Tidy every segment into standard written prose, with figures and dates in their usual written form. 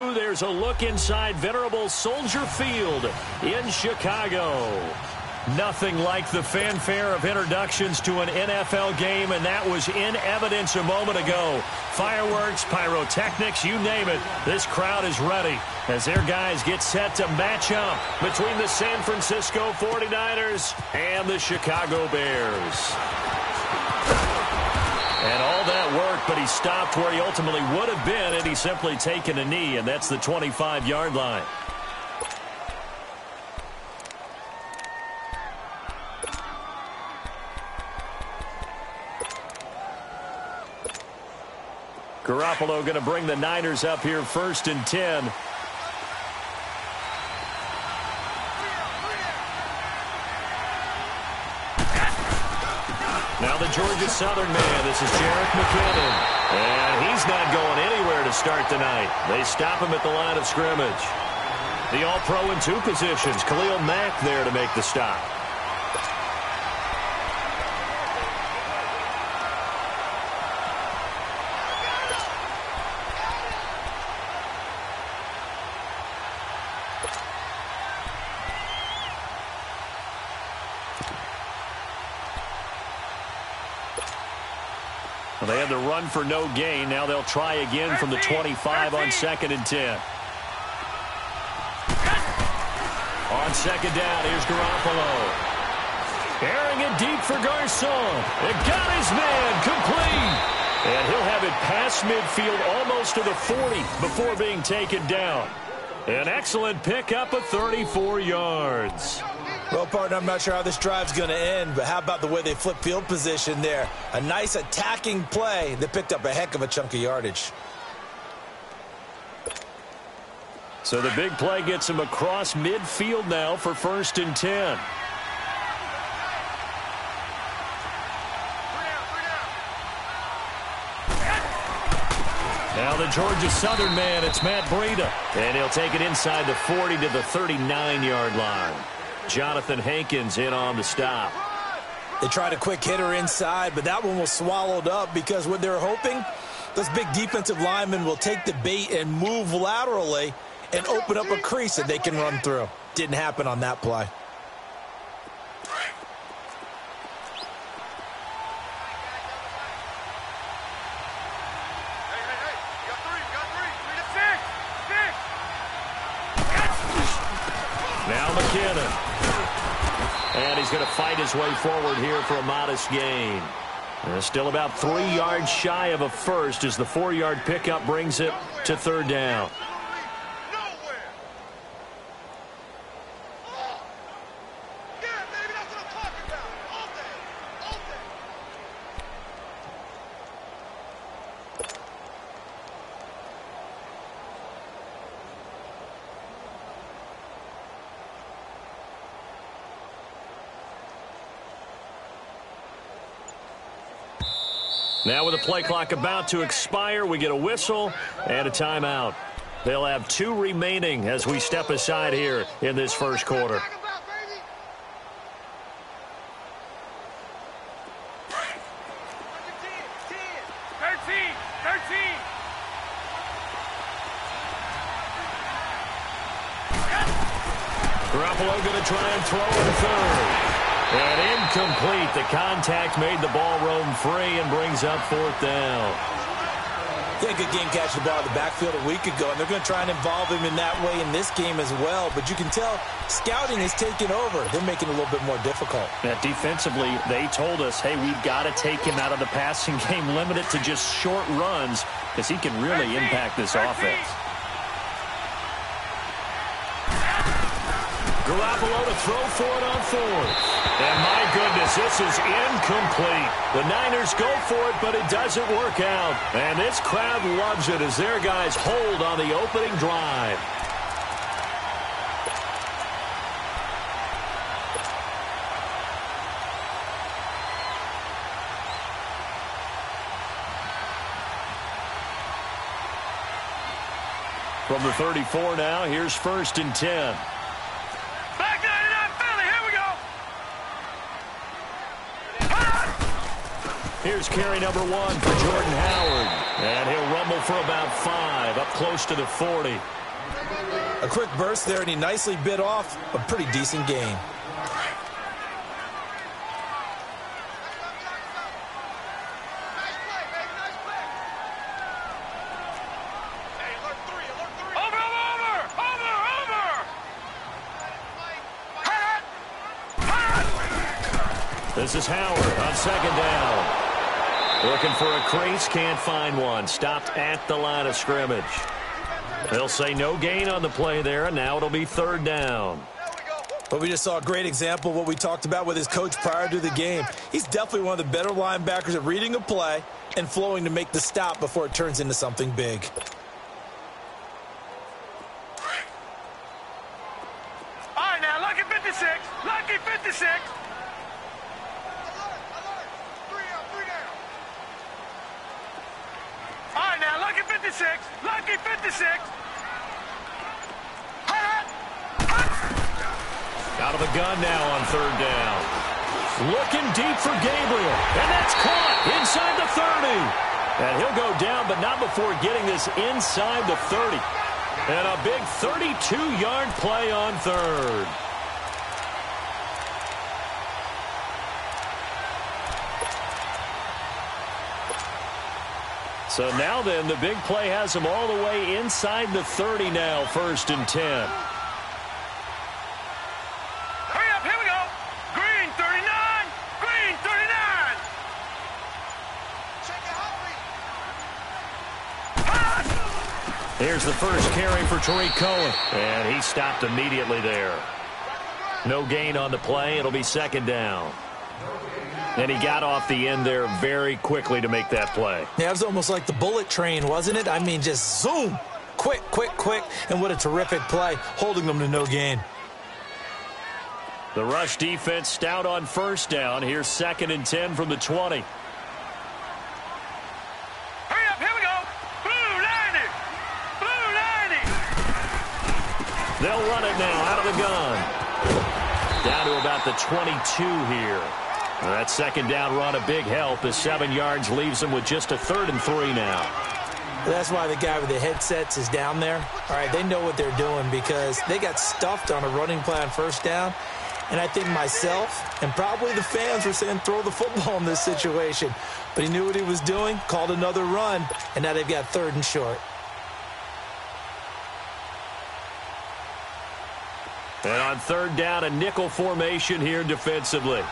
There's a look inside venerable Soldier Field in Chicago. Nothing like the fanfare of introductions to an NFL game, and that was in evidence a moment ago. Fireworks, pyrotechnics, you name it. This crowd is ready as their guys get set to match up between the San Francisco 49ers and the Chicago Bears. And all that worked, but he stopped where he ultimately would have been had he simply taken a knee, and that's the 25-yard line. Garoppolo going to bring the Niners up here 1st and 10. Now the Georgia Southern man, this is Jerick McKinnon. And he's not going anywhere to start the night. They stop him at the line of scrimmage. The All-Pro in 2 positions, Khalil Mack there to make the stop. Well, they had the run for no gain. Now they'll try again from the 25 on 2nd and 10. On 2nd down, here's Garoppolo. Airing it deep for Garcon. It got his man complete. And he'll have it past midfield almost to the 40 before being taken down. An excellent pickup of 34 yards. Well, partner, I'm not sure how this drive's going to end, but how about the way they flip field position there? A nice attacking play that picked up a heck of a chunk of yardage. So the big play gets him across midfield now for 1st and 10. Now the Georgia Southern man, it's Matt Breida. And he'll take it inside the 40 to the 39-yard line. Jonathan Hankins in on the stop. They tried a quick hitter inside, but that one was swallowed up because what they're hoping, those big defensive linemen will take the bait and move laterally and open up a crease that they can run through. Didn't happen on that play. Now McKinnon. And he's going to fight his way forward here for a modest gain. Still about 3 yards shy of a first as the 4-yard pickup brings it to 3rd down. Now with the play clock about to expire, we get a whistle and a timeout. They'll have 2 remaining as we step aside here in this first quarter. Garoppolo going to try and throw in 3rd. And incomplete. The contact made the ball roam free and brings up 4th down. Yeah, good game catching the ball in the backfield a week ago, and they're going to try and involve him in that way in this game as well. But you can tell scouting is taking over. They're making it a little bit more difficult. Yeah, defensively, they told us, hey, we've got to take him out of the passing game, limit it to just short runs because he can really impact this offense. Garoppolo to throw for it on 4th. And my goodness, this is incomplete. The Niners go for it, but it doesn't work out. And this crowd loves it as their guys hold on the opening drive. From the 34 now, here's 1st and 10. Here's carry number 1 for Jordan Howard. And he'll rumble for about 5, up close to the 40. A quick burst there, and he nicely bit off a pretty decent gain. This is Howard on second down. Looking for a crease, can't find one. Stopped at the line of scrimmage. They'll say no gain on the play there, and now it'll be third down. But we just saw a great example of what we talked about with his coach prior to the game. He's definitely one of the better linebackers at reading a play and flowing to make the stop before it turns into something big. All right, now, lucky 56. Lucky 56. All right, now, lucky 56. Lucky 56. Out of the gun now on third down. Looking deep for Gabriel. And that's caught inside the 30. And he'll go down, but not before getting this inside the 30. And a big 32-yard play on third. So now then, the big play has him all the way inside the 30 now, 1st and 10. Hurry up, here we go. Green 39. Green 39. Check it out, Here's the first carry for Tariq Cohen. And he stopped immediately there. No gain on the play. It'll be second down. And he got off the end there very quickly to make that play. Yeah, it was almost like the bullet train, wasn't it? I mean, just zoom. Quick, quick, quick. And what a terrific play, holding them to no gain. The rush defense stout on first down. Here's 2nd and 10 from the 20. hurry up, here we go. Blue 90. Blue 90. They'll run it now out of the gun. Down to about the 22 here. That second down run a big help as 7 yards leaves them with just a 3rd and 3 now. That's why the guy with the headsets is down there. All right, they know what they're doing because they got stuffed on a running play on first down. And I think myself and probably the fans were saying throw the football in this situation. But he knew what he was doing, called another run, and now they've got 3rd and short. And on third down, a nickel formation here defensively.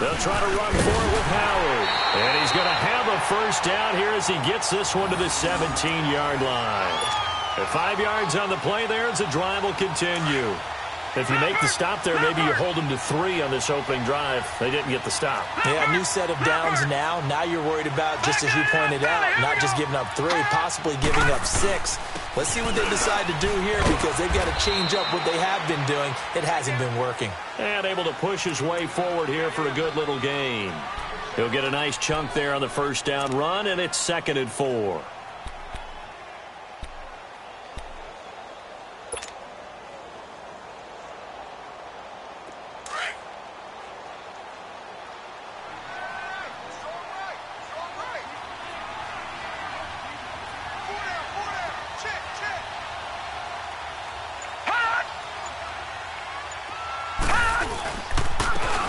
They'll try to run for it with Howard. And he's going to have a first down here as he gets this one to the 17-yard line. At 5 yards on the play there as the drive will continue. If you make the stop there, maybe you hold them to 3 on this opening drive. They didn't get the stop. Yeah, new set of downs now. Now you're worried about, just as you pointed out, not just giving up 3, possibly giving up 6. Let's see what they decide to do here because they've got to change up what they have been doing. It hasn't been working. And able to push his way forward here for a good little gain. He'll get a nice chunk there on the first down run, and it's 2nd and 4.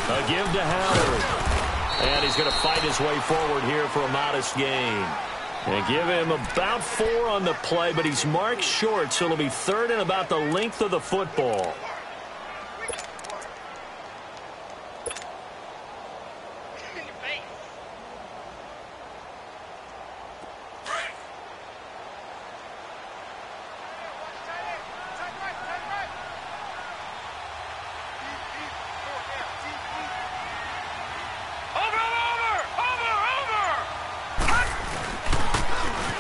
A give to Howard. And he's going to fight his way forward here for a modest gain. And give him about 4 on the play, but he's marked short, so it'll be 3rd and about the length of the football.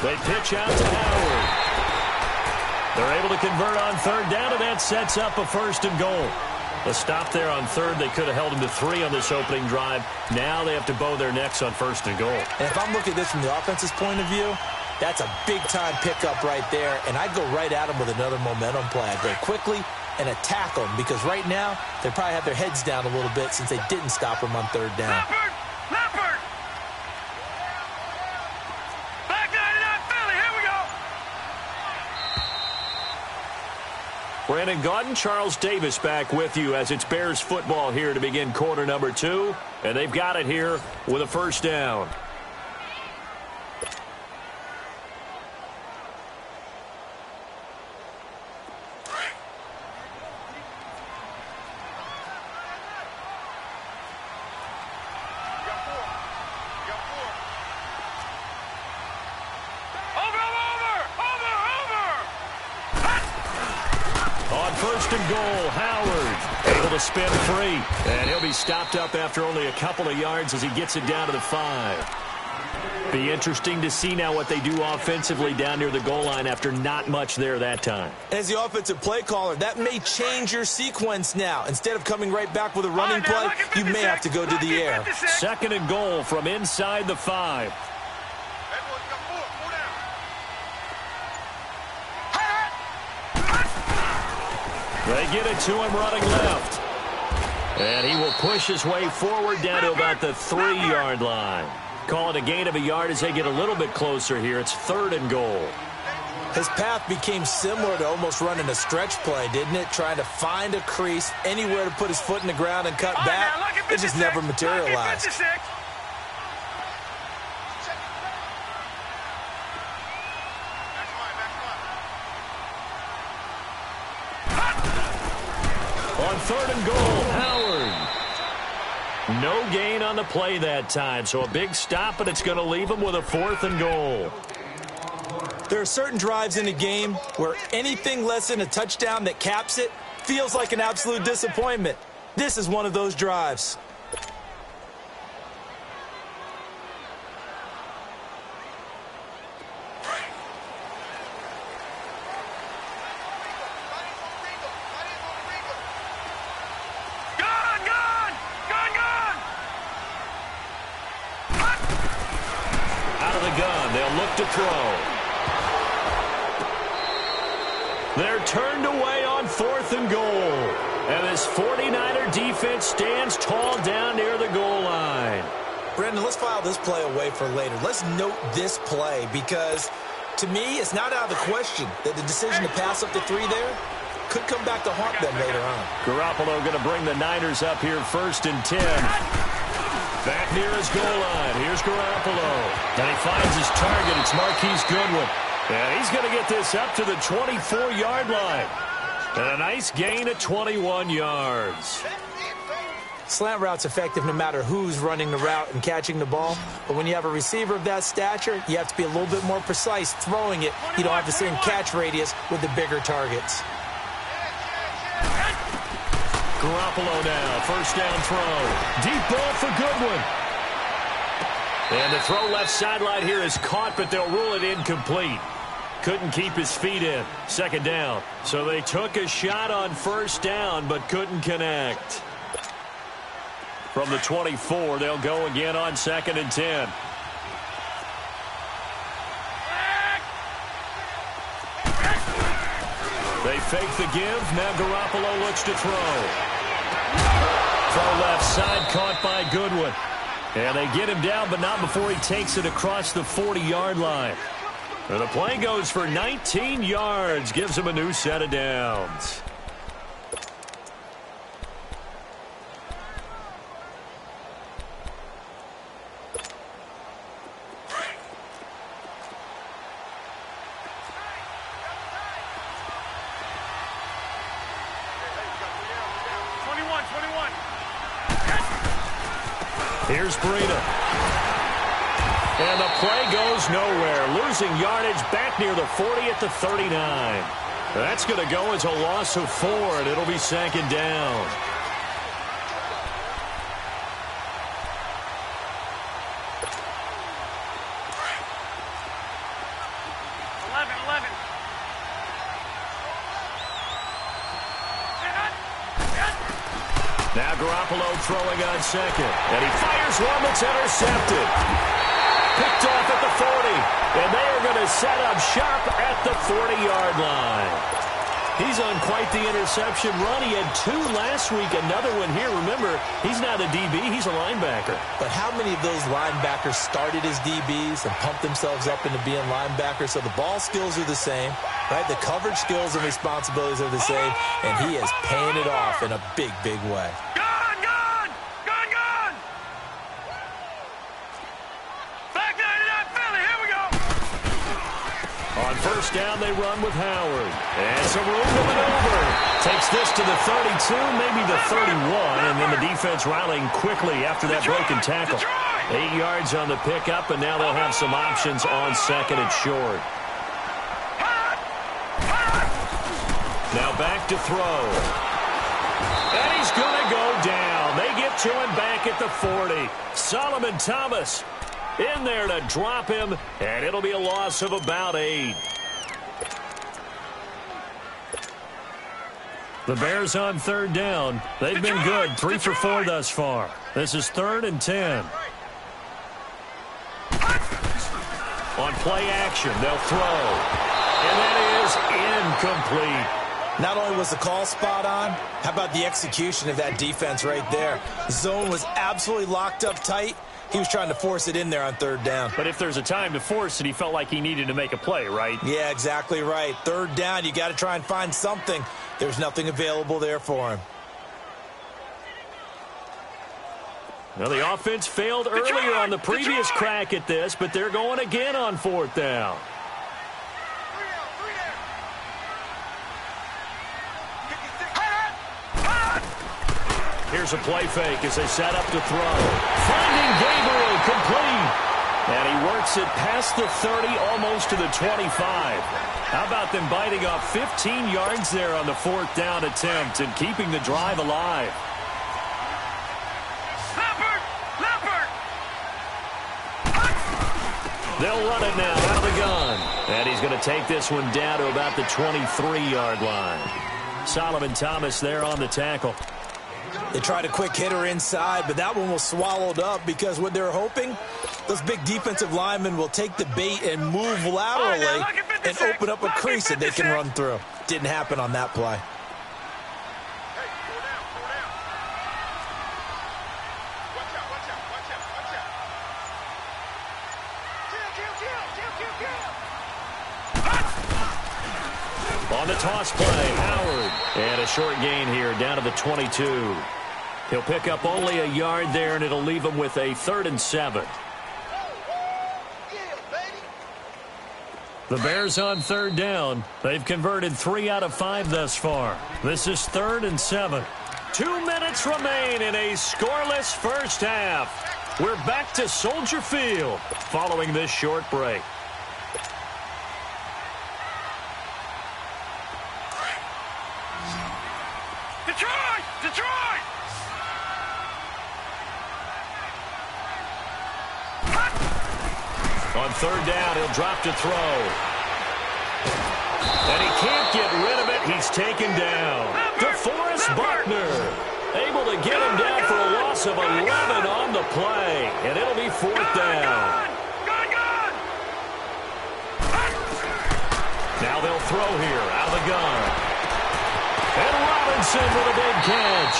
They pitch out to Howard. They're able to convert on third down, and that sets up a 1st and goal. A stop there on third. They could have held him to 3 on this opening drive. Now they have to bow their necks on 1st and goal. And if I'm looking at this from the offense's point of view, that's a big-time pickup right there, and I'd go right at him with another momentum play. I'd go quickly, and attack them, because right now they probably have their heads down a little bit since they didn't stop them on third down. Leopard! Back 99 Philly, here we go! Brandon Gaudin, Charles Davis back with you as it's Bears football here to begin quarter number 2. And they've got it here with a first down. First and goal, Howard able to spin free, and he'll be stopped up after only a couple of yards as he gets it down to the 5. Be interesting to see now what they do offensively down near the goal line after not much there that time. As the offensive play caller, that may change your sequence now. Instead of coming right back with a running play, you may have to go to the air. Second and goal from inside the 5. They get it to him running left. And he will push his way forward down to about the 3-yard line. Call it a gain of a yard as they get a little bit closer here. It's third and goal. His path became similar to almost running a stretch play, didn't it? Trying to find a crease, anywhere to put his foot in the ground and cut back. It just never materialized. On third and goal, Howard. No gain on the play that time, so a big stop, but it's going to leave him with a 4th and goal. There are certain drives in a game where anything less than a touchdown that caps it feels like an absolute disappointment. This is one of those drives. To throw. They're turned away on 4th and goal. And this 49er defense stands tall down near the goal line. Brendan, let's file this play away for later. Let's note this play because, to me, it's not out of the question that the decision to pass up the 3 there could come back to haunt them later on. Garoppolo going to bring the Niners up here 1st and 10. Back near his goal line. Here's Garoppolo. And he finds his target. It's Marquise Goodwin. And he's going to get this up to the 24-yard line. And a nice gain at 21 yards. Slant route's effective no matter who's running the route and catching the ball. But when you have a receiver of that stature, you have to be a little bit more precise throwing it. You don't have the same catch radius with the bigger targets. Garoppolo now, first down throw. Deep ball for Goodwin. And the throw left sideline here is caught, but they'll rule it incomplete. Couldn't keep his feet in. Second down. So they took a shot on first down, but couldn't connect. From the 24, they'll go again on 2nd and 10. They fake the give. Now Garoppolo looks to throw. Throw left side, caught by Goodwin. And they get him down, but not before he takes it across the 40-yard line. And the play goes for 19 yards, gives him a new set of downs. Here's Breida. And the play goes nowhere. Losing yardage back near the 40 at the 39. That's going to go as a loss of 4, and it'll be 2nd down. Now Garoppolo throwing on 2nd. And he fires one that's intercepted. Picked off at the 40. And they are going to set up shop at the 40-yard line. He's on quite the interception run. He had 2 last week, another one here. Remember, he's not a DB, he's a linebacker. But how many of those linebackers started as DBs and pumped themselves up into being linebackers? So the ball skills are the same, right? The coverage skills and responsibilities are the same, and he is paying it off in a big, big way. Gone, gone! Gone, gone! Back 99 Philly, here we go! On first down, they run with Howard. And some room to maneuver. Takes this to the 32, maybe the 31, and then the defense rallying quickly after that broken tackle. 8 yards on the pickup, and now they'll have some options on second and short. Now back to throw. And he's going to go down. They get to him back at the 40. Solomon Thomas in there to drop him, and it'll be a loss of about 8. The Bears on third down. They've been good, 3 for 4 thus far. This is 3rd and 10. On play action, they'll throw. And that is incomplete. Not only was the call spot on, how about the execution of that defense right there? The zone was absolutely locked up tight. He was trying to force it in there on third down. But if there's a time to force it, he felt like he needed to make a play, right? Yeah, exactly right. Third down, you got to try and find something. There's nothing available there for him. Well, the offense failed earlier on the previous crack at this, but they're going again on 4th down. Here's a play fake as they set up to throw. Finding Gabriel complete. And he works it past the 30, almost to the 25. How about them biting off 15 yards there on the 4th down attempt and keeping the drive alive? Leopard! They'll run it now out of the gun. And he's going to take this one down to about the 23-yard line. Solomon Thomas there on the tackle. They tried a quick hitter inside, but that one was swallowed up because what they're hoping, those big defensive linemen will take the bait and move laterally and open up a crease that they can run through. Didn't happen on that play. On the toss play, Howard. And a short gain here down to the 22. He'll pick up only a yard there, and it'll leave him with a 3rd and 7. The Bears on third down. They've converted 3 out of 5 thus far. This is 3rd and 7. 2 minutes remain in a scoreless first half. We're back to Soldier Field following this short break. Detroit! On third down, he'll drop to throw. And he can't get rid of it. He's taken down. DeForest Buckner able to get him down for a loss of 11 on the play. And it'll be 4th down. Now they'll throw here out of the gun. And Robinson with a big catch.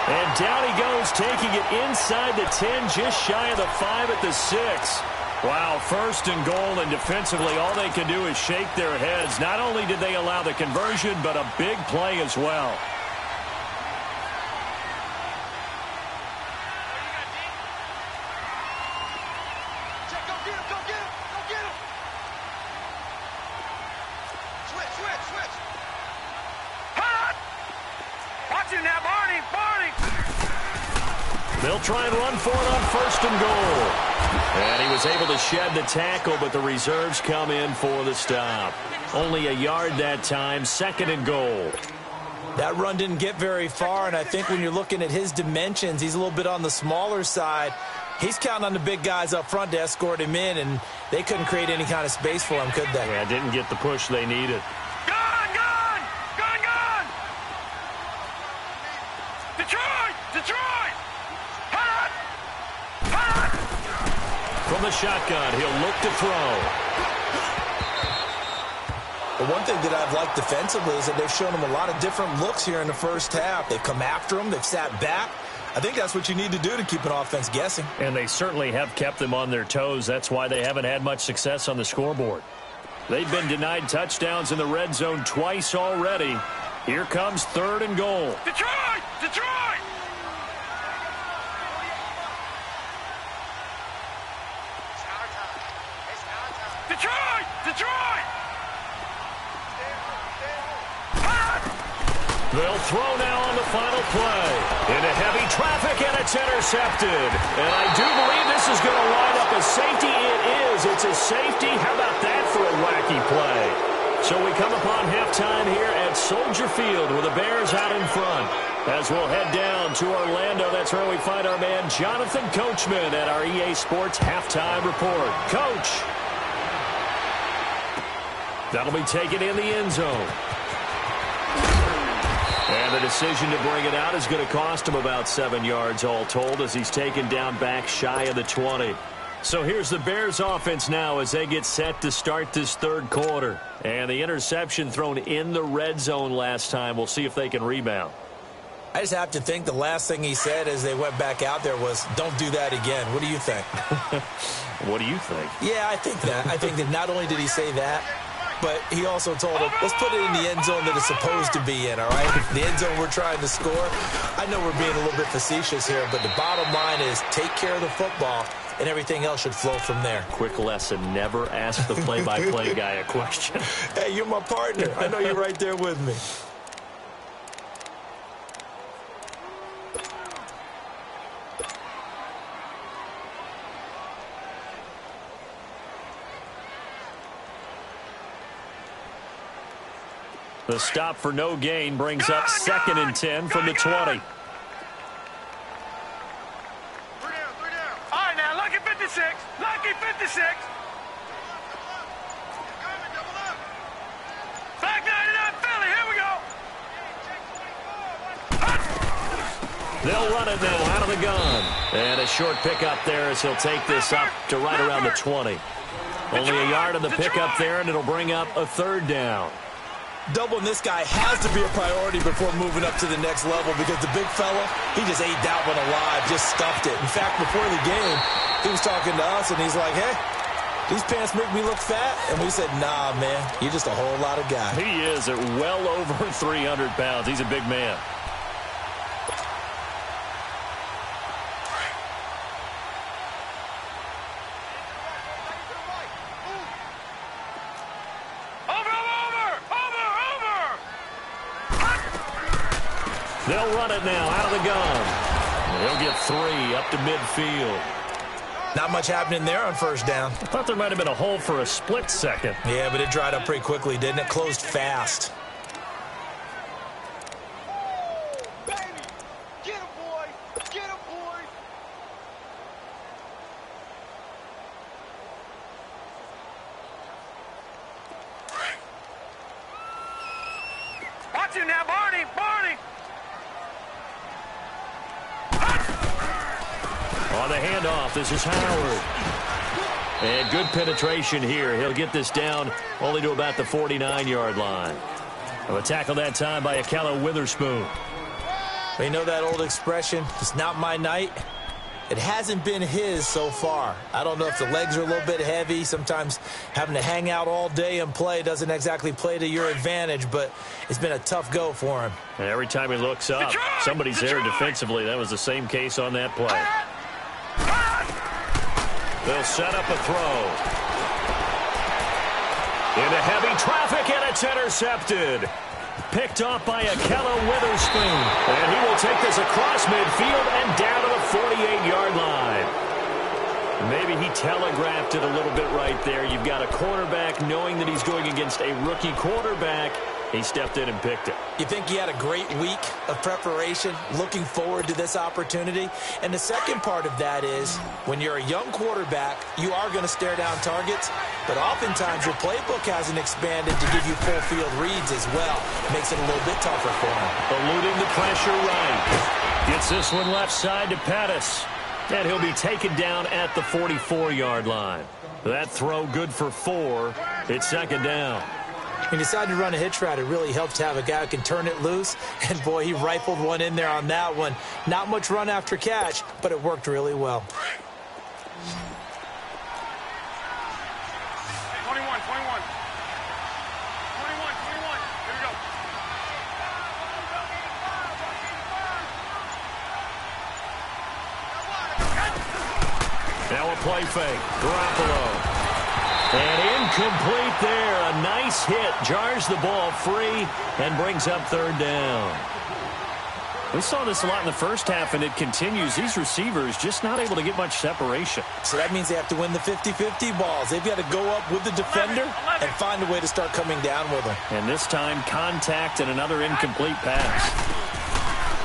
And down he goes, taking it inside the 10, just shy of the 5 at the 6. Wow, 1st and goal, and defensively all they can do is shake their heads. Not only did they allow the conversion, but a big play as well. They'll try and run for it on 1st and goal. And he was able to shed the tackle, but the reserves come in for the stop. Only a yard that time, 2nd and goal. That run didn't get very far, and I think when you're looking at his dimensions, he's a little bit on the smaller side. He's counting on the big guys up front to escort him in, and they couldn't create any kind of space for him, could they? Yeah, didn't get the push they needed. Detroit! From the shotgun, he'll look to throw. But one thing that I've liked defensively is that they've shown him a lot of different looks here in the first half. They've come after him. They've sat back. I think that's what you need to do to keep an offense guessing. And they certainly have kept them on their toes. That's why they haven't had much success on the scoreboard. They've been denied touchdowns in the red zone twice already. Here comes 3rd and goal. Detroit! Detroit! Detroit! Detroit! They'll throw now on the final play. Into heavy traffic, and it's intercepted. And I do believe this is going to line up a safety. It is. It's a safety. How about that for a wacky play? So we come upon halftime here at Soldier Field with the Bears out in front. As we'll head down to Orlando, that's where we find our man Jonathan Coachman at our EA Sports Halftime Report. Coach. That'll be taken in the end zone. And the decision to bring it out is going to cost him about 7 yards all told as he's taken down back shy of the 20. So here's the Bears offense now as they get set to start this third quarter. And the interception thrown in the red zone last time. We'll see if they can rebound. I just have to think the last thing he said as they went back out there was, don't do that again. What do you think? What do you think? Yeah, I think that. I think that not only did he say that, but he also told him, let's put it in the end zone that it's supposed to be in, all right? The end zone we're trying to score. I know we're being a little bit facetious here, but the bottom line is take care of the football, and everything else should flow from there. Quick lesson, never ask the play-by-play guy a question. Hey, you're my partner. I know you're right there with me. The stop for no gain brings up 2nd and 10 from the 20. 3 down, 3 down. All right, now, lucky 56. Lucky 56. Back 99, Philly. Here we go. They'll run it now out of the gun. And a short pickup there as he'll take this up to right around the 20. Only a yard on the pickup there, and it'll bring up a 3rd down. Doubling this guy has to be a priority before moving up to the next level because the big fella, he just ate that one alive, just stuffed it. In fact, before the game, he was talking to us, and he's like, hey, these pants make me look fat. And we said, nah, man, you're just a whole lot of guy. He is at well over 300 pounds. He's a big man. They'll run it now out of the gun. He'll get 3 up to midfield. Not much happening there on first down. I thought there might have been a hole for a split second. Yeah, but it dried up pretty quickly, didn't it? Closed fast. Baby, get him, boy. Get him, boy. Watch him now, Barney. Barney. On the handoff, this is Howard. And good penetration here. He'll get this down only to about the 49-yard line. A tackle that time by Akello Witherspoon. You know that old expression, it's not my night? It hasn't been his so far. I don't know if the legs are a little bit heavy. Sometimes having to hang out all day and play doesn't exactly play to your advantage, but it's been a tough go for him. And every time he looks up, somebody's there defensively. That was the same case on that play. They'll set up a throw. Into heavy traffic, and it's intercepted. Picked off by Akello Witherspoon. And he will take this across midfield and down to the 48-yard line. Maybe he telegraphed it a little bit right there. You've got a cornerback knowing that he's going against a rookie quarterback. He stepped in and picked it. You think he had a great week of preparation, looking forward to this opportunity? And the second part of that is, when you're a young quarterback, you are going to stare down targets, but oftentimes your playbook hasn't expanded to give you full field reads as well. Makes it a little bit tougher for him. Eluding the pressure right. Gets this one left side to Pettis. And he'll be taken down at the 44-yard line. That throw good for 4. It's second down. When you decide to run a hitch route, it really helps to have a guy who can turn it loose. And, boy, he rifled one in there on that one. Not much run after catch, but it worked really well. 21. 21. Here we go. Now a play fake. Garoppolo. And incomplete there. A nice hit. Jars the ball free and brings up third down. We saw this a lot in the first half, and it continues. These receivers just not able to get much separation. So that means they have to win the 50-50 balls. They've got to go up with the defender and find a way to start coming down with them. And this time, contact and another incomplete pass.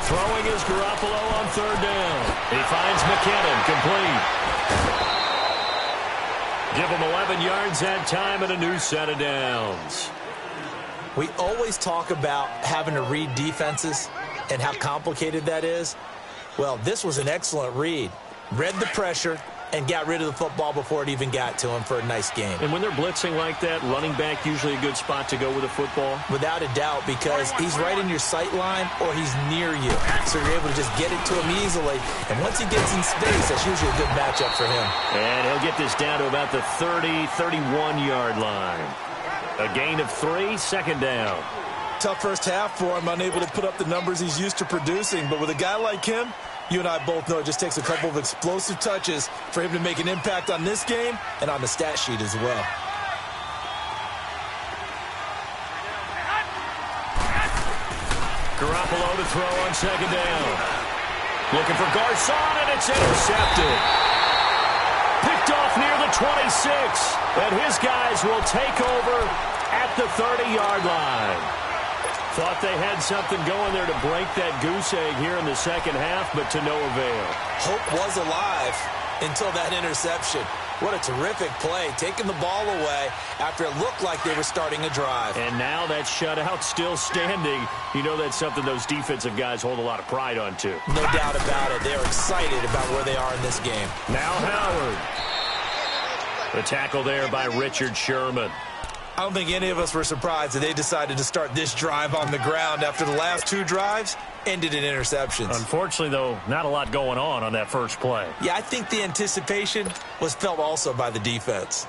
Throwing is Garoppolo on third down. He finds McKinnon, complete. Give him 11 yards that time and a new set of downs. We always talk about having to read defenses and how complicated that is. Well, this was an excellent read. Read the pressure and got rid of the football before it even got to him for a nice game. And when they're blitzing like that, running back usually a good spot to go with a football? Without a doubt, because he's right in your sight line or he's near you. So you're able to just get it to him easily. And once he gets in space, that's usually a good matchup for him. And he'll get this down to about the 30, 31-yard line. A gain of 3, second down. Tough first half for him, unable to put up the numbers he's used to producing. But with a guy like him, you and I both know it just takes a couple of explosive touches for him to make an impact on this game and on the stat sheet as well. Garoppolo to throw on second down. Looking for Garcon, and it's intercepted. Picked off near the 26, and his guys will take over at the 30-yard line. Thought they had something going there to break that goose egg here in the second half, but to no avail. Hope was alive until that interception. What a terrific play, taking the ball away after it looked like they were starting a drive. And now that shutout still standing. You know that's something those defensive guys hold a lot of pride on, too. No doubt about it. They're excited about where they are in this game. Now Howard. The tackle there by Richard Sherman. I don't think any of us were surprised that they decided to start this drive on the ground after the last two drives ended in interceptions. Unfortunately, though, not a lot going on that first play. Yeah, I think the anticipation was felt also by the defense.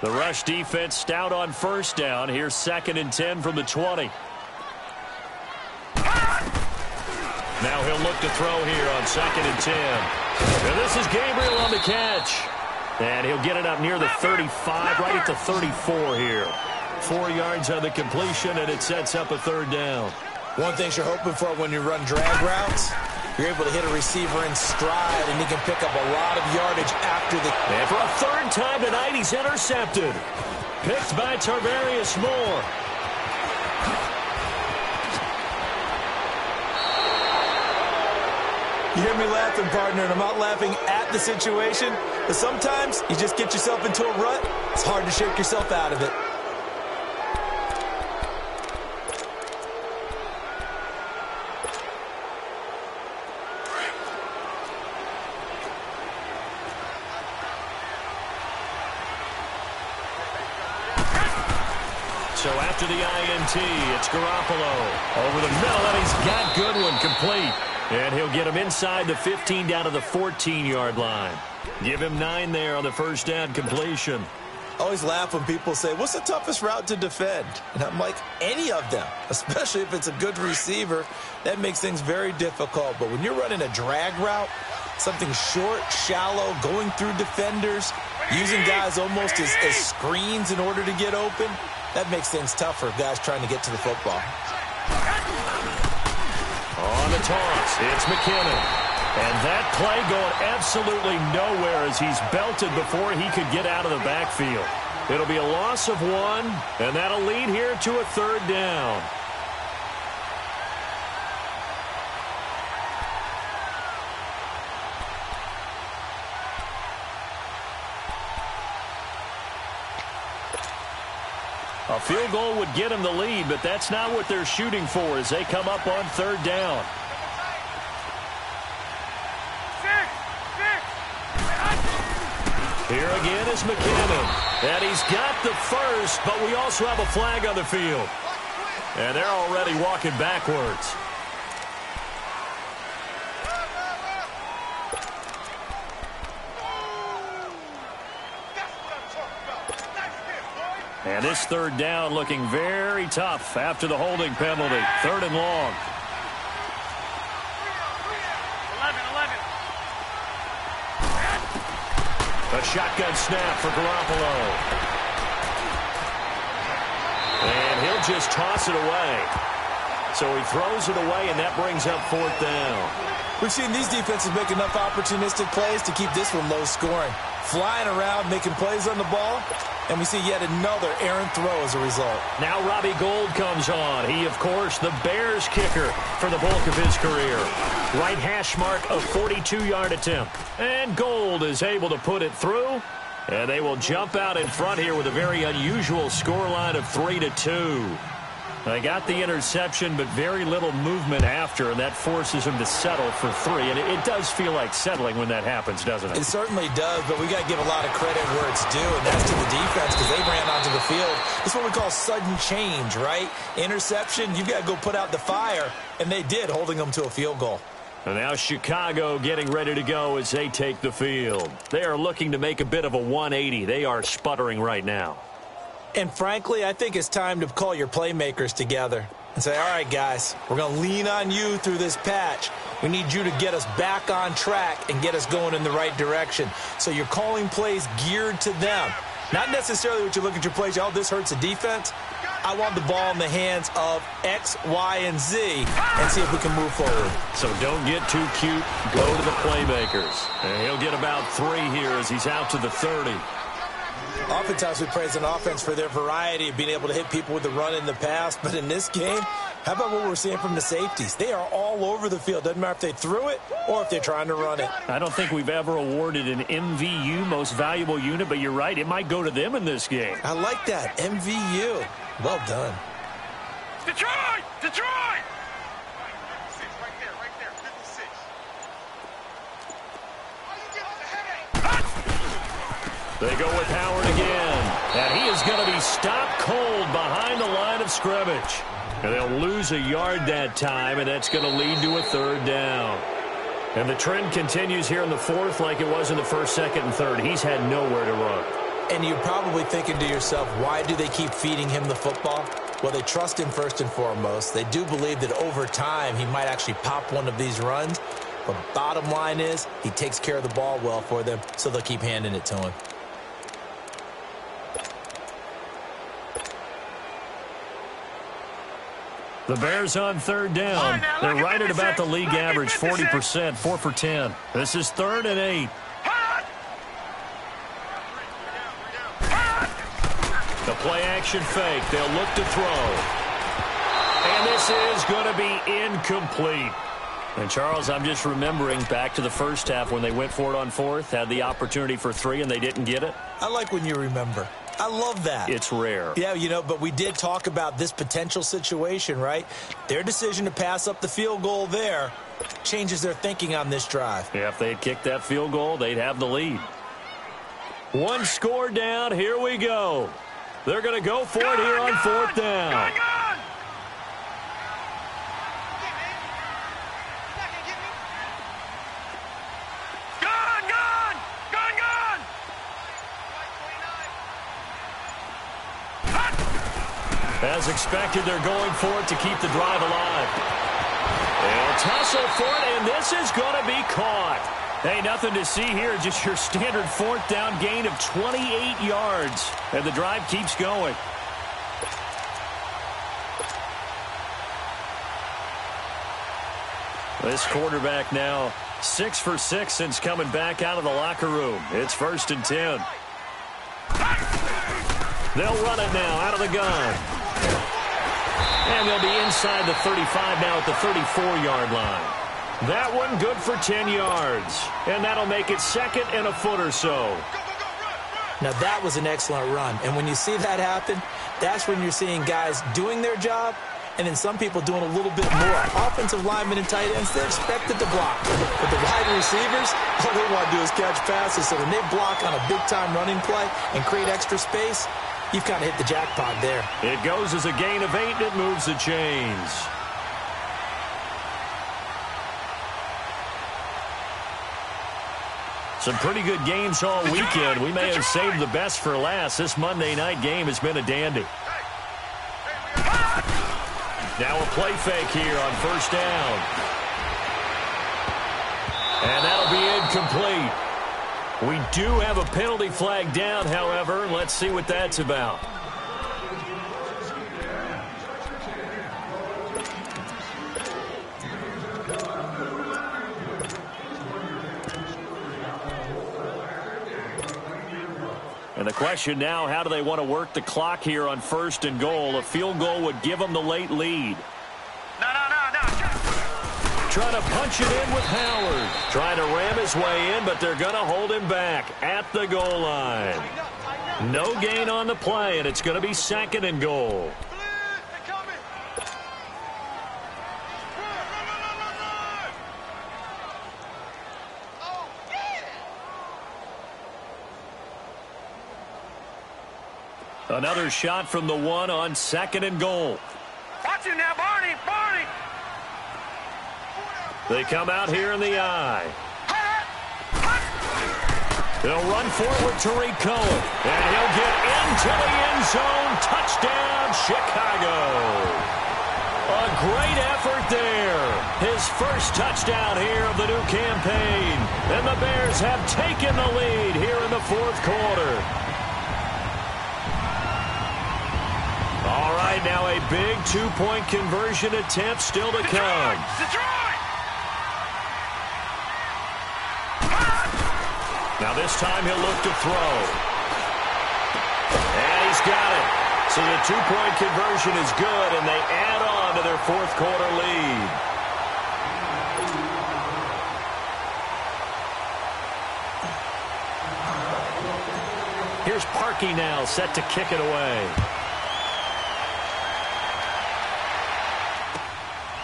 The rush defense stout on first down. Here's 2nd and 10 from the 20. Now he'll look to throw here on 2nd and 10. And this is Gabriel on the catch. And he'll get it up near the 35, right at the 34 here. 4 yards on the completion, and it sets up a third down. One thing you're hoping for when you run drag routes, you're able to hit a receiver in stride, and he can pick up a lot of yardage after the... And for a third time tonight, he's intercepted. Picked by Tarvarius Moore. You hear me laughing, partner, and I'm not laughing at the situation, but sometimes you just get yourself into a rut. It's hard to shake yourself out of it. So after the INT, it's Garoppolo. Over the middle, and he's got Goodwin complete. And he'll get him inside the 15 down to the 14-yard line. Give him 9 there on the first down completion. I always laugh when people say, what's the toughest route to defend? And I'm like, any of them, especially if it's a good receiver. That makes things very difficult. But when you're running a drag route, something short, shallow, going through defenders, using guys almost as screens in order to get open, that makes things tough for guys trying to get to the football. On the toss, it's McKinnon. And that play going absolutely nowhere as he's belted before he could get out of the backfield. It'll be a loss of 1, and that'll lead here to a third down. A field goal would get them the lead, but that's not what they're shooting for as they come up on third down. Here again is McKinnon. And he's got the first, but we also have a flag on the field. And they're already walking backwards. And this third down looking very tough after the holding penalty. 3rd and long. 11. A shotgun snap for Garoppolo. And he'll just toss it away. So he throws it away, and that brings up 4th down. We've seen these defenses make enough opportunistic plays to keep this one low scoring. Flying around, making plays on the ball, and we see yet another errant throw as a result. Now Robbie Gould comes on. He, of course, the Bears kicker for the bulk of his career. Right hash mark, a 42-yard attempt. And Gould is able to put it through. And they will jump out in front here with a very unusual scoreline of 3-2. They got the interception, but very little movement after, and that forces him to settle for 3. And it does feel like settling when that happens, doesn't it? It certainly does, but we got to give a lot of credit where it's due, and that's to the defense because they ran onto the field. It's what we call sudden change, right? Interception, you've got to go put out the fire, and they did, holding them to a field goal. And now Chicago getting ready to go as they take the field. They are looking to make a bit of a 180. They are sputtering right now. And frankly, I think it's time to call your playmakers together and say, all right, guys, we're going to lean on you through this patch. We need you to get us back on track and get us going in the right direction. So you're calling plays geared to them. Not necessarily what you look at your plays, oh, this hurts the defense. I want the ball in the hands of X, Y, and Z and see if we can move forward. So don't get too cute. Go to the playmakers. And he'll get about 3 here as he's out to the 30. Oftentimes we praise an offense for their variety of being able to hit people with the run in the past. But in this game, how about what we're seeing from the safeties? They are all over the field. Doesn't matter if they threw it or if they're trying to run it. I don't think we've ever awarded an MVU, most valuable unit, but you're right. It might go to them in this game. I like that. MVU. Well done. Detroit! Detroit! They go with Howard again. And he is going to be stopped cold behind the line of scrimmage. And they'll lose a yard that time, and that's going to lead to a 3rd down. And the trend continues here in the 4th like it was in the 1st, 2nd, and 3rd. He's had nowhere to run. And you're probably thinking to yourself, why do they keep feeding him the football? Well, they trust him first and foremost. They do believe that over time he might actually pop one of these runs. But bottom line is he takes care of the ball well for them, so they'll keep handing it to him. The Bears on 3rd down. They're right at about the league average, 40%, 4 for 10. This is 3rd and 8. The play-action fake. They'll look to throw. And this is going to be incomplete. And, Charles, I'm just remembering back to the first half when they went for it on 4th, had the opportunity for 3, and they didn't get it. I like when you remember. I love that. It's rare. Yeah, you know, but we did talk about this potential situation, right? Their decision to pass up the field goal there changes their thinking on this drive. Yeah, if they had kicked that field goal, they'd have the lead. 1 score down. Here we go. They're going to go for it here on 4th down. As expected, they're going for it to keep the drive alive. They'll tussle for it, and this is going to be caught. Hey, nothing to see here, just your standard 4th down gain of 28 yards. And the drive keeps going. This quarterback now 6 for 6 since coming back out of the locker room. It's 1st and 10. They'll run it now out of the gun. And they'll be inside the 35 now at the 34-yard line. That one good for 10 yards. And that'll make it 2nd and a foot or so. Now, that was an excellent run. And when you see that happen, that's when you're seeing guys doing their job and then some people doing a little bit more. Offensive linemen and tight ends, they're expected to block. But the wide receivers, all they want to do is catch passes. So when they block on a big-time running play and create extra space, you've kind of hit the jackpot there. It goes as a gain of 8, and it moves the chains. Some pretty good games all weekend. We may have saved the best for last. This Monday night game has been a dandy. Now a play fake here on first down. And that'll be incomplete. We do have a penalty flag down, however. Let's see what that's about. And the question now, how do they want to work the clock here on first and goal? A field goal would give them the late lead. No. Trying to punch it in with Howard. Trying to ram his way in, but they're going to hold him back at the goal line. No gain on the play, and it's going to be second and goal. Another shot from the 1 on second and goal. Watch it now, Barney. They come out here in the eye. They'll run forward to Rico, and he'll get into the end zone. Touchdown, Chicago. A great effort there. His first touchdown here of the new campaign. And the Bears have taken the lead here in the fourth quarter. All right, now a big two-point conversion attempt still to come. Detroit! Now this time he'll look to throw. And he's got it. So the two-point conversion is good, and they add on to their fourth quarter lead. Here's Parkey now, set to kick it away.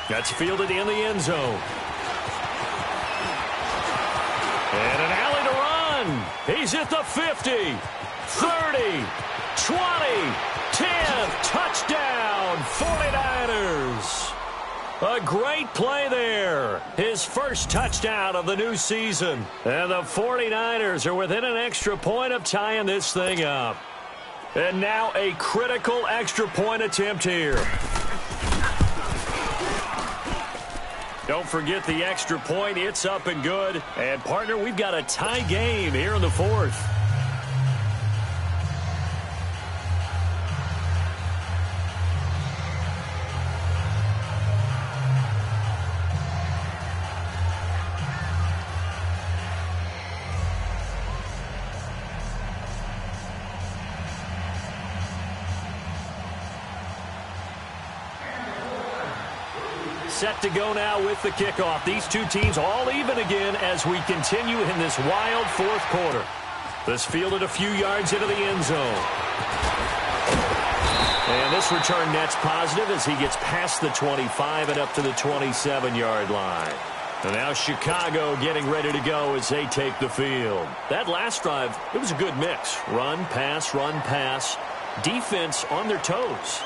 That's fielded in the end zone. And an alley to run. He's at the 50, 30, 20, 10. Touchdown, 49ers. A great play there. His first touchdown of the new season. And the 49ers are within an extra point of tying this thing up. And now a critical extra point attempt here. Don't forget the extra point. It's up and good. And, partner, we've got a tie game here in the fourth. Set to go now with the kickoff. These two teams all even again as we continue in this wild fourth quarter. This fielded a few yards into the end zone. And this return net's positive as he gets past the 25 and up to the 27-yard line. And now Chicago getting ready to go as they take the field. That last drive, it was a good mix. Run, pass, defense on their toes.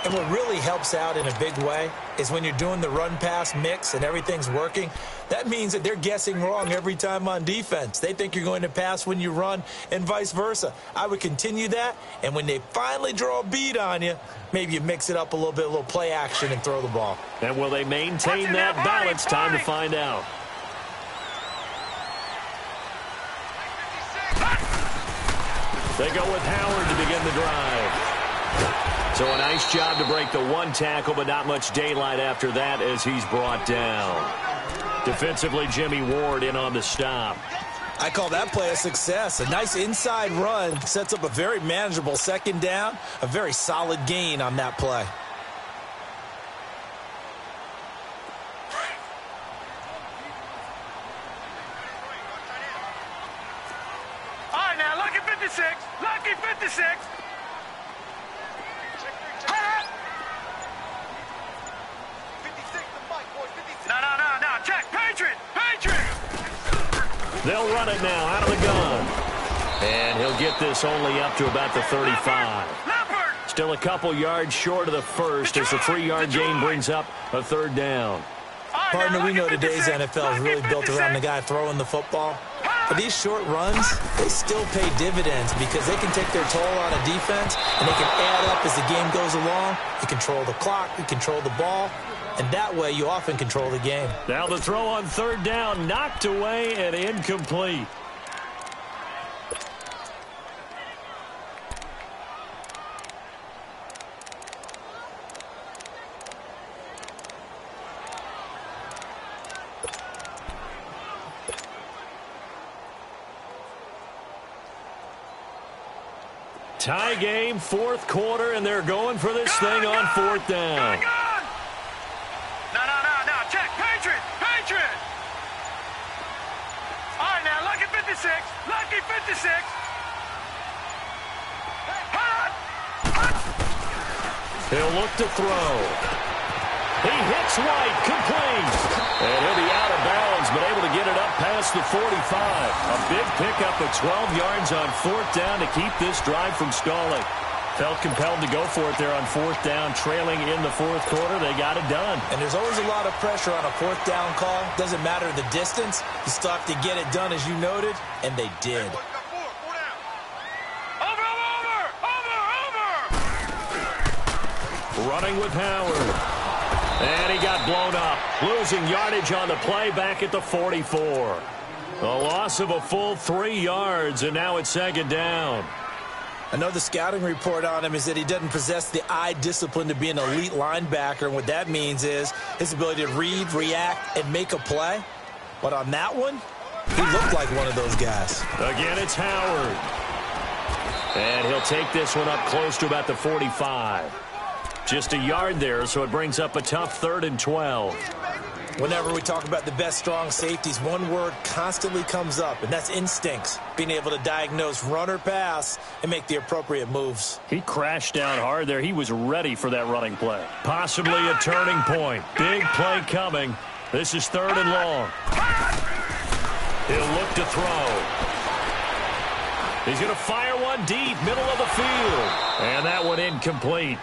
And what really helps out in a big way is when you're doing the run-pass mix and everything's working, that means that they're guessing wrong every time on defense. They think you're going to pass when you run and vice versa. I would continue that, and when they finally draw a beat on you, maybe you mix it up a little bit, a little play action and throw the ball. And will they maintain that balance? Time to find out. They go with Howard to begin the drive. So a nice job to break the one tackle, but not much daylight after that as he's brought down. Defensively, Jimmy Ward in on the stop. I call that play a success. A nice inside run sets up a very manageable second down, a very solid gain on that play. All right, now, lucky 56. Lucky 56. They'll run it now out of the gun. And he'll get this only up to about the 35. Still a couple yards short of the first as the 3-yard gain brings up a third down. Partner, we know today's NFL is really built around the guy throwing the football. But these short runs, they still pay dividends because they can take their toll on a defense and they can add up as the game goes along. You control the clock, you control the ball, and that way you often control the game. Now the throw on third down, knocked away and incomplete. Tie game, fourth quarter, and they're going for this thing on fourth down. No, check, Patriot. All right, now, lucky 56. He'll look to throw. He hits White, complete. And he'll be out of bounds, but able to get it up past the 45. A big pickup of 12 yards on fourth down to keep this drive from stalling. Felt compelled to go for it there on fourth down, trailing in the fourth quarter. They got it done. And there's always a lot of pressure on a fourth down call. Doesn't matter the distance. You still have to get it done, as you noted, and they did. Running with Howard. And he got blown up, losing yardage on the play back at the 44. A loss of a full 3 yards, and now it's second down. I know the scouting report on him is that he doesn't possess the eye discipline to be an elite linebacker, and what that means is his ability to read, react, and make a play. But on that one, he looked like one of those guys. Again, it's Howard. And he'll take this one up close to about the 45. Just a yard there, so it brings up a tough 3rd and 12. Whenever we talk about the best strong safeties, one word constantly comes up, and that's instincts. Being able to diagnose run or pass and make the appropriate moves. He crashed down hard there. He was ready for that running play. Possibly a turning point. Big play coming. This is 3rd and long. He'll look to throw. He's going to fire one deep, middle of the field. And that one incomplete.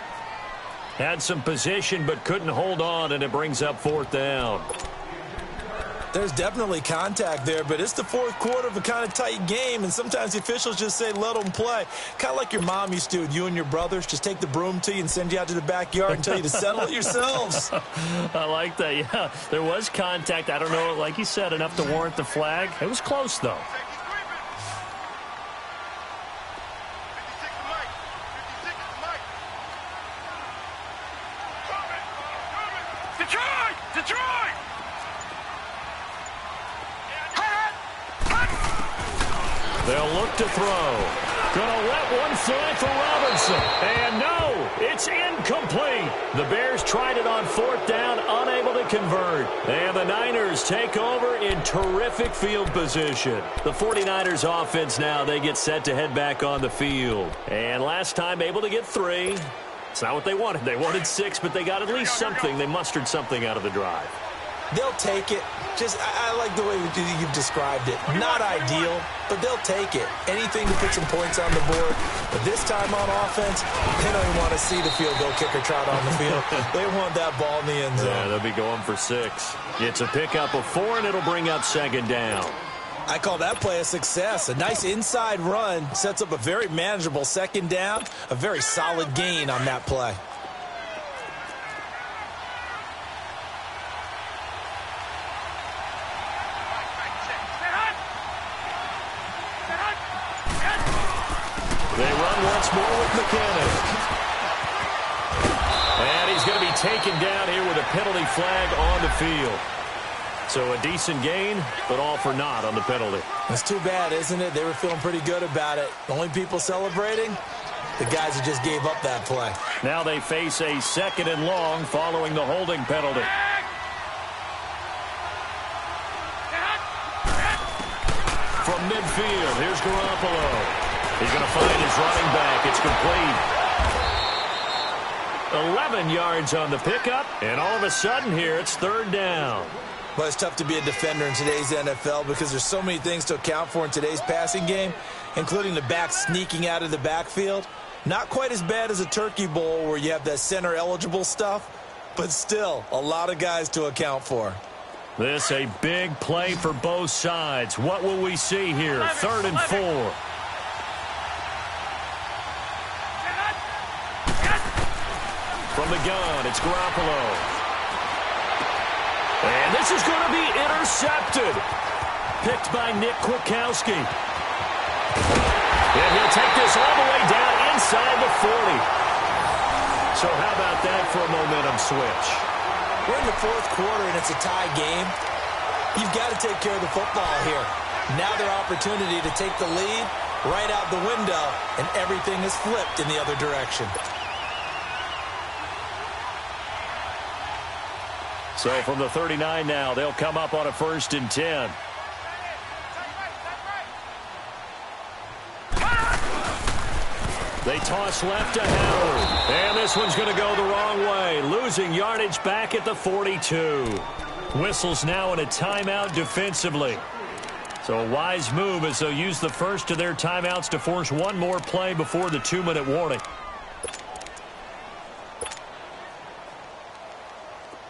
Had some position but couldn't hold on, and it brings up 4th down. There's definitely contact there, but it's the fourth quarter of a kind of tight game, and sometimes the officials just say let them play. Kind of like your mom used to with you and your brothers. Just take the broom to you and send you out to the backyard and tell you to settle it yourselves. I like that, yeah. There was contact. I don't know, like you said, enough to warrant the flag. It was close, though. Detroit! They'll look to throw. Gonna let one fly for Robinson. And no, it's incomplete. The Bears tried it on 4th down, unable to convert. And the Niners take over in terrific field position. The 49ers offense now, they get set to head back on the field. And last time able to get 3. It's not what they wanted. They wanted 6, but they got at least something. They mustered something out of the drive. They'll take it. Just, I like the way you've described it. Not ideal, but they'll take it. Anything to put some points on the board. But this time on offense, they don't even want to see the field goal kicker trot on the field. They want that ball in the end zone. Yeah, they'll be going for 6. It's a pickup of 4, and it'll bring up 2nd down. I call that play a success. A nice inside run sets up a very manageable 2nd down. A very solid gain on that play. They run once more with McKinnon. And he's going to be taken down here with a penalty flag on the field. So a decent gain, but all for naught on the penalty. It's too bad, isn't it? They were feeling pretty good about it. The only people celebrating, the guys who just gave up that play. Now they face a 2nd and long following the holding penalty. From midfield, here's Garoppolo. He's going to find his running back. It's complete. 11 yards on the pickup, and all of a sudden here it's 3rd down. But it's tough to be a defender in today's NFL because there's so many things to account for in today's passing game, including the back sneaking out of the backfield. Not quite as bad as a turkey bowl where you have that center-eligible stuff, but still a lot of guys to account for. This a big play for both sides. What will we see here? 3rd and 4. From the gun, it's Garoppolo. And this is going to be intercepted. Picked by Nick Kwiatkowski. And he'll take this all the way down inside the 40. So how about that for a momentum switch? We're in the 4th quarter and it's a tie game. You've got to take care of the football here. Now their opportunity to take the lead right out the window, and everything is flipped in the other direction. So from the 39 now, they'll come up on a 1st and 10. They toss left to Howard. And this one's going to go the wrong way. Losing yardage back at the 42. Whistles now in a timeout defensively. So a wise move as they'll use the first of their timeouts to force one more play before the 2-minute warning.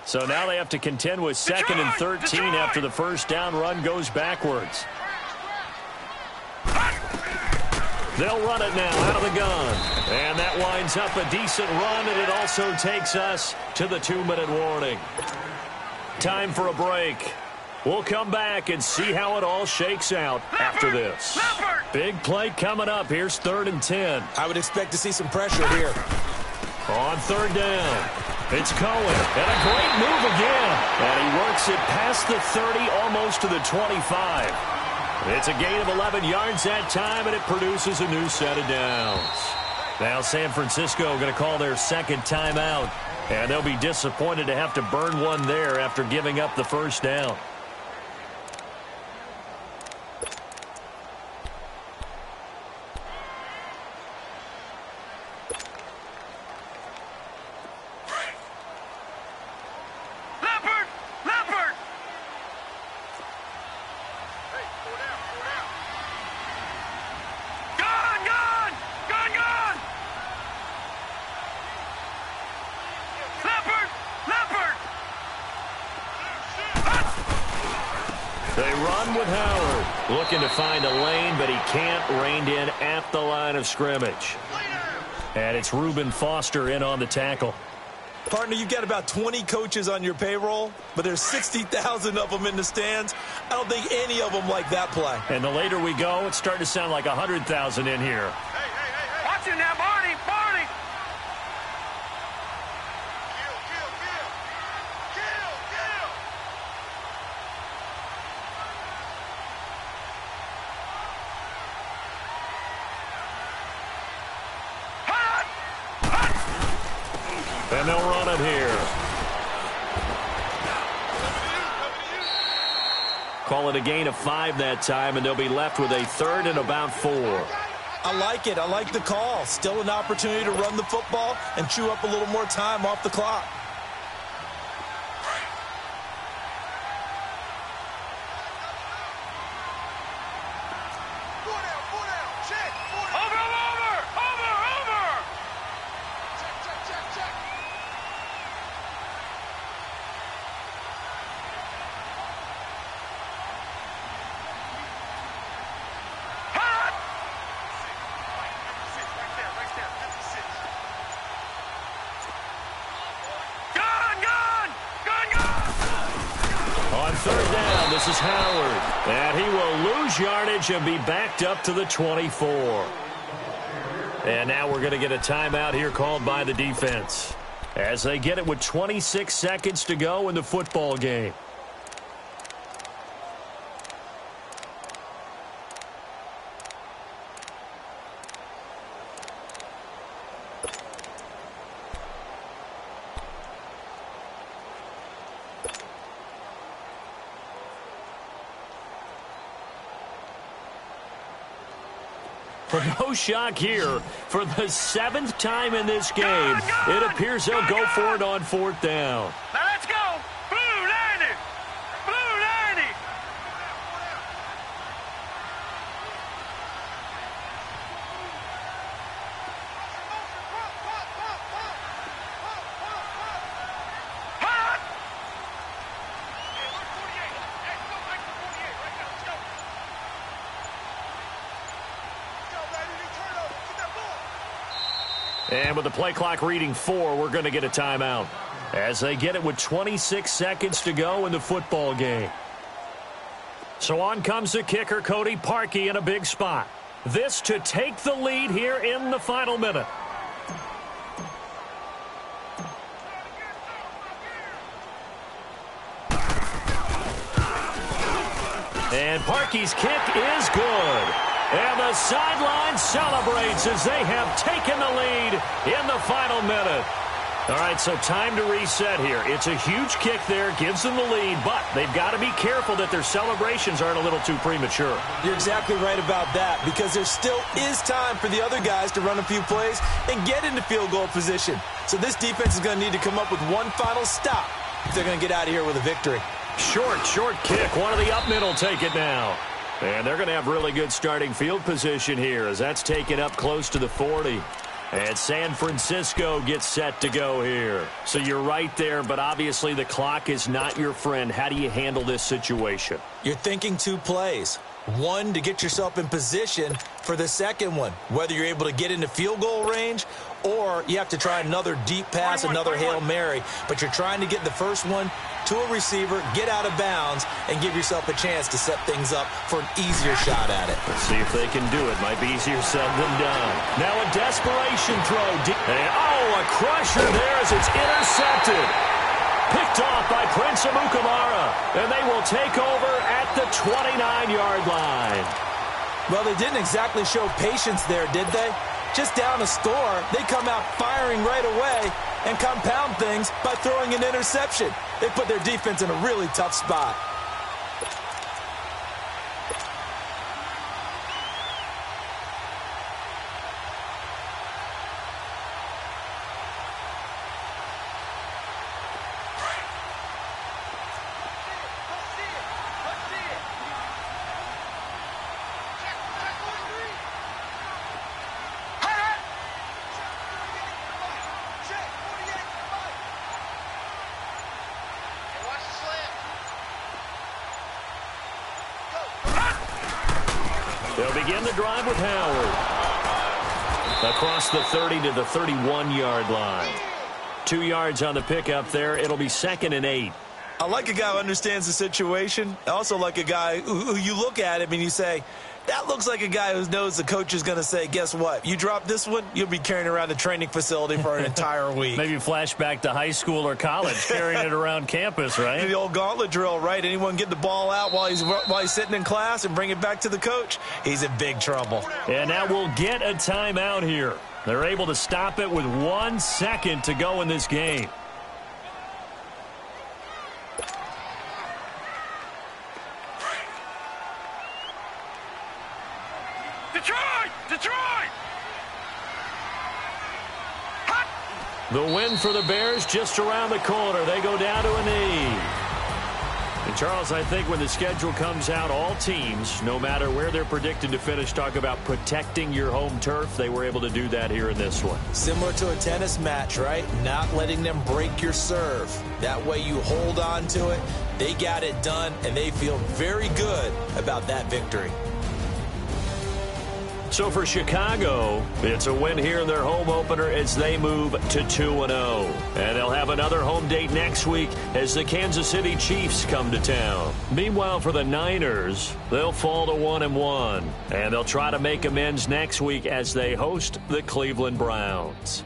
So now they have to contend with 2nd and 13 after the first down run goes backwards. They'll run it now out of the gun. And that winds up a decent run, and it also takes us to the 2-minute warning. Time for a break. We'll come back and see how it all shakes out after this. Big play coming up. Here's 3rd and 10. I would expect to see some pressure here. On 3rd down. It's Cohen, and a great move again. And he works it past the 30, almost to the 25. It's a gain of 11 yards that time, and it produces a new set of downs. Now San Francisco going to call their 2nd timeout, and they'll be disappointed to have to burn one there after giving up the first down. They run with Howard. Looking to find a lane, but he can't. Reined in at the line of scrimmage. And it's Reuben Foster in on the tackle. Partner, you've got about 20 coaches on your payroll, but there's 60,000 of them in the stands. I don't think any of them like that play. And the later we go, it's starting to sound like 100,000 in here. Hey. Watch it now, Barney. Barney. And they'll run it here. Call it a gain of 5 that time, and they'll be left with a 3rd and about 4. I like it. I like the call. Still an opportunity to run the football and chew up a little more time off the clock. This is Howard, and he will lose yardage and be backed up to the 24. And now we're going to get a timeout here called by the defense as they get it with 26 seconds to go in the football game. No shock here. For the 7th time in this game, it appears they'll go for it on 4th down. Now let's go. Blue landed. Blue And with the play clock reading 4, we're going to get a timeout as they get it with 26 seconds to go in the football game. So on comes the kicker, Cody Parkey, in a big spot. This to take the lead here in the final minute. And Parkey's kick is good. And the sideline celebrates as they have taken the lead in the final minute. All right, so time to reset here. It's a huge kick there, gives them the lead, but they've got to be careful that their celebrations aren't a little too premature. You're exactly right about that, because there still is time for the other guys to run a few plays and get into field goal position. So this defense is going to need to come up with one final stop if they're going to get out of here with a victory. Short kick. One of the up middle take it now. And they're going to have really good starting field position here as that's taken up close to the 40. And San Francisco gets set to go here. So you're right there, but obviously the clock is not your friend. How do you handle this situation? You're thinking 2 plays. One, to get yourself in position for the second one, whether you're able to get into field goal range or you have to try another deep pass, another Hail Mary. But you're trying to get the first one to a receiver, get out of bounds, and give yourself a chance to set things up for an easier shot at it. Let's see if they can do it. Might be easier said than done. Now a desperation throw. And, a crusher there as it's intercepted. Picked off by Prince Amukamara. And they will take over at the 29-yard line. Well, they didn't exactly show patience there, did they? Just down a score, they come out firing right away and compound things by throwing an interception. They put their defense in a really tough spot. They'll begin the drive with Howard. Across the 30 to the 31-yard line. 2 yards on the pickup there. It'll be 2nd and 8. I like a guy who understands the situation. I also like a guy who you look at him and you say, that looks like a guy who knows the coach is going to say, guess what? You drop this one, you'll be carrying around the training facility for an entire week. Maybe flashback to high school or college, carrying it around campus, right? The old gauntlet drill, right? Anyone get the ball out while he's sitting in class and bring it back to the coach, he's in big trouble. And now we'll get a timeout here. They're able to stop it with 1 second to go in this game. Detroit! The win for the Bears just around the corner. They go down to a knee. And Charles, I think when the schedule comes out, all teams, no matter where they're predicted to finish, talk about protecting your home turf. They were able to do that here in this one. Similar to a tennis match, right? Not letting them break your serve. That way you hold on to it. They got it done, and they feel very good about that victory. So for Chicago, it's a win here in their home opener as they move to 2-0. And they'll have another home date next week as the Kansas City Chiefs come to town. Meanwhile, for the Niners, they'll fall to 1-1. And they'll try to make amends next week as they host the Cleveland Browns.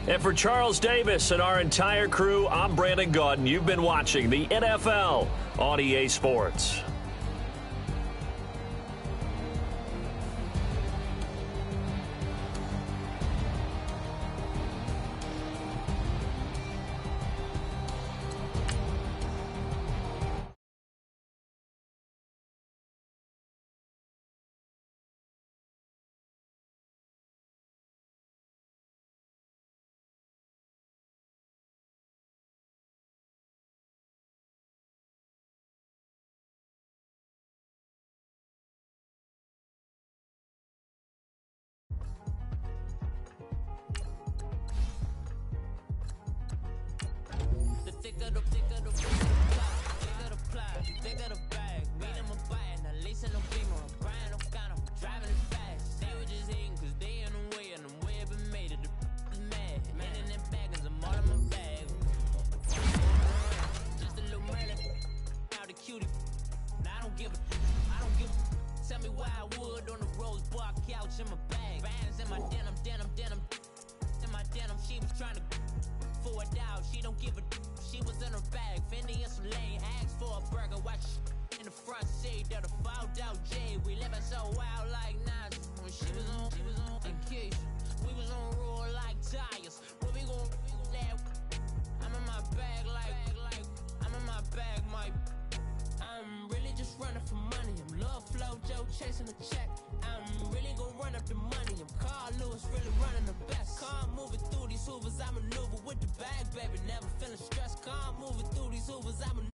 And for Charles Davis and our entire crew, I'm Brandon Gaudin. You've been watching the NFL on EA Sports. Driving it fast, they were just hating cause they in the way and I'm it on the rose bar couch in my bag. Bands in my denim. In my denim, she was trying to for a doubt. She don't give a she was in her bag. Fendi and some lane, asked for a burger. Watch in the front seat of the fouled out J. We living so wild like Nas. When she was on vacation, we was on roll like tires. Where we gon' laugh? I'm in my bag like I'm in my bag, Mike. I'm really just running for money. I'm Love Flow Joe chasing the check. I'm really gon' run up the money. I'm Carl Lewis, really running the best. Car moving through these hoovers, I maneuver with the bag, baby. Never feeling stressed. Car moving through these hoovers, I maneuver